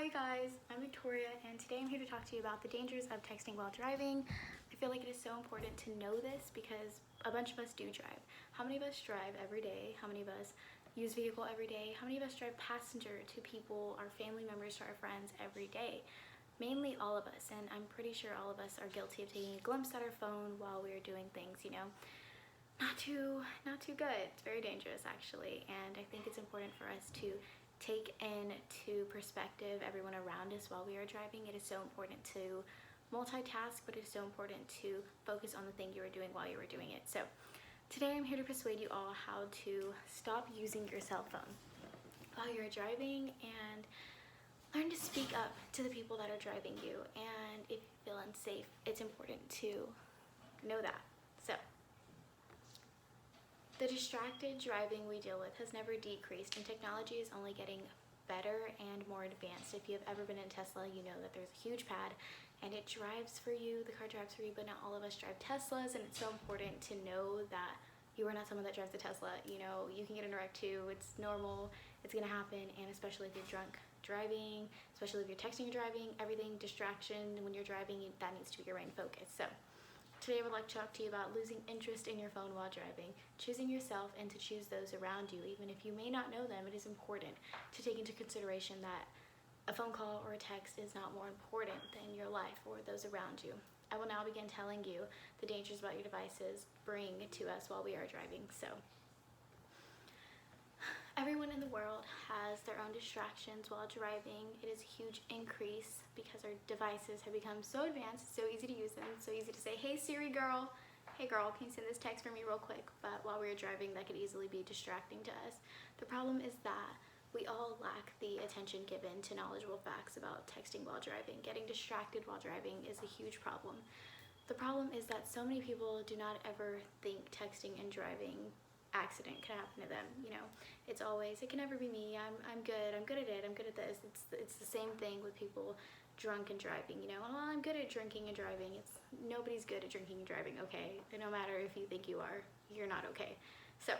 Hi guys, I'm Victoria and today I'm here to talk to you about the dangers of texting while driving. I feel like it is so important to know this because a bunch of us do drive. How many of us drive every day? How many of us use vehicle every day? How many of us drive passenger to people, our family members, to our friends every day? Mainly all of us, and I'm pretty sure all of us are guilty of taking a glimpse at our phone while we're doing things, not too good. It's very dangerous actually, and I think it's important for us to take into perspective everyone around us while we are driving. It is so important to multitask, but it is so important to focus on the thing you are doing while you are doing it. So today I'm here to persuade you all how to stop using your cell phone while you're driving and learn to speak up to the people that are driving you. And if you feel unsafe, it's important to know that. So the distracted driving we deal with has never decreased, and technology is only getting better and more advanced. If you have ever been in Tesla, you know that there's a huge pad and it drives for you, the car drives for you, but not all of us drive Teslas, and it's so important to know that you are not someone that drives a Tesla. You can get in a wreck too. It's normal, it's gonna happen, and especially if you're drunk driving, especially if you're texting and driving, everything distraction when you're driving, that needs to be your main focus. So today I would like to talk to you about losing interest in your phone while driving, choosing yourself and to choose those around you. Even if you may not know them, it is important to take into consideration that a phone call or a text is not more important than your life or those around you. I will now begin telling you the dangers about your devices bring to us while we are driving. So everyone in the world has their own distractions while driving. It is a huge increase because our devices have become so advanced, it's so easy to use them, so easy to say, hey Siri girl, hey girl, can you send this text for me real quick? But while we're driving, that could easily be distracting to us. The problem is that we all lack the attention given to knowledgeable facts about texting while driving. Getting distracted while driving is a huge problem. The problem is that so many people do not ever think texting and driving accident can happen to them. It's always, it can never be me, I'm good at it, I'm good at this. It's the same thing with people drunk and driving. Well, I'm good at drinking and driving. Nobody's good at drinking and driving, okay? No matter if you think you are, you're not okay. So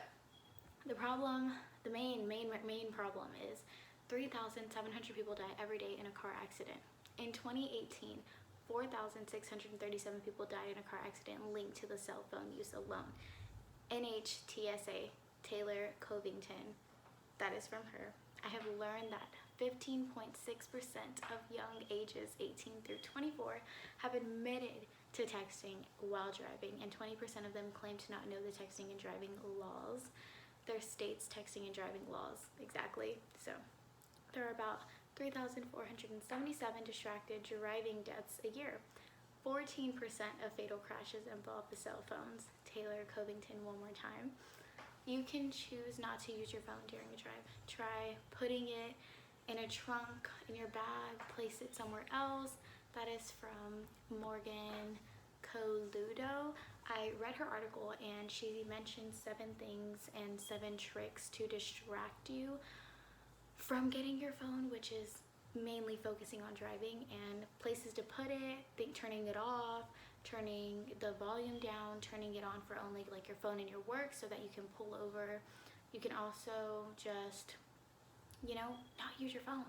the problem, the main problem is 3,700 people die every day in a car accident. In 2018, 4,637 people died in a car accident linked to the cell phone use alone. NHTSA, Taylor Covington, that is from her. I have learned that 15.6% of young ages 18 through 24 have admitted to texting while driving, and 20% of them claim to not know the texting and driving laws. Their state's texting and driving laws, exactly. So there are about 3,477 distracted driving deaths a year. 14% of fatal crashes involve the cell phones. Taylor Covington, one more time. You can choose not to use your phone during a drive. Try putting it in a trunk, in your bag, place it somewhere else. That is from Morgan Coludo. I read her article and she mentioned 7 things and 7 tricks to distract you from getting your phone, which is mainly focusing on driving, and places to put it, turning it off, turning the volume down, turning it on for only like your phone and your work so that you can pull over. You can also just, not use your phone.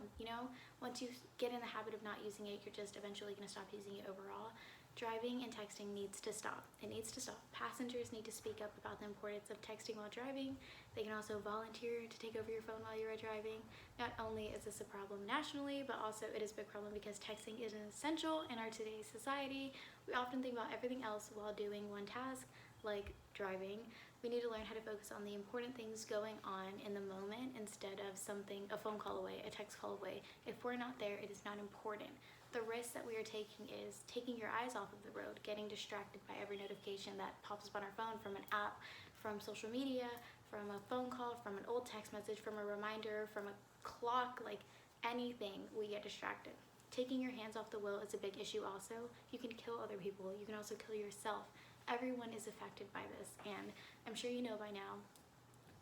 Once you get in the habit of not using it, you're just eventually going to stop using it overall. Driving and texting needs to stop. It needs to stop. Passengers need to speak up about the importance of texting while driving. They can also volunteer to take over your phone while you are driving. Not only is this a problem nationally, but also it is a big problem because texting is an essential in our today's society. We often think about everything else while doing one task, like driving. We need to learn how to focus on the important things going on in the moment instead of a phone call away, a text call away. If we're not there, it is not important. The risk that we are taking is taking your eyes off of the road, getting distracted by every notification that pops up on our phone, from an app, from social media, from a phone call, from an old text message, from a reminder, from a clock, like anything, we get distracted. Taking your hands off the wheel is a big issue also. You can kill other people. You can also kill yourself. Everyone is affected by this, and I'm sure you know by now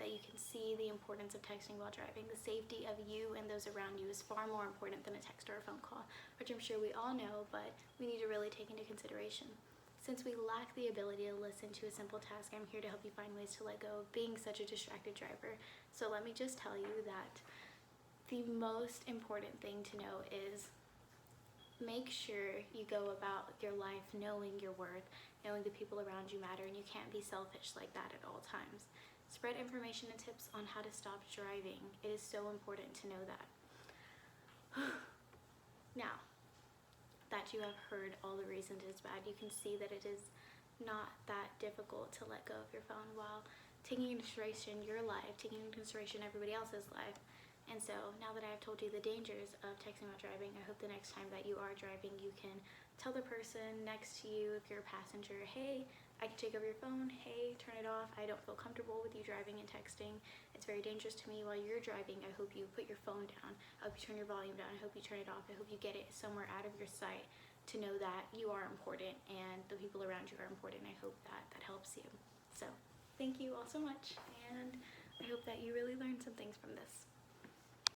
that you can see the importance of texting while driving. The safety of you and those around you is far more important than a text or a phone call, which I'm sure we all know, but we need to really take into consideration. Since we lack the ability to listen to a simple task, I'm here to help you find ways to let go of being such a distracted driver. So let me just tell you that the most important thing to know is make sure you go about your life knowing your worth, knowing the people around you matter, and you can't be selfish like that at all times. Spread information and tips on how to stop driving. It is so important to know that. Now that you have heard all the reasons it's bad, you can see that it is not that difficult to let go of your phone while taking into consideration your life, taking into consideration everybody else's life. And so now that I've told you the dangers of texting while driving, I hope the next time that you are driving, you can tell the person next to you, if you're a passenger, hey, I can take over your phone, hey, turn it off, I don't feel comfortable with you driving and texting. It's very dangerous to me while you're driving. I hope you put your phone down. I hope you turn your volume down. I hope you turn it off. I hope you get it somewhere out of your sight to know that you are important and the people around you are important. I hope that that helps you. So thank you all so much, and I hope that you really learned some things from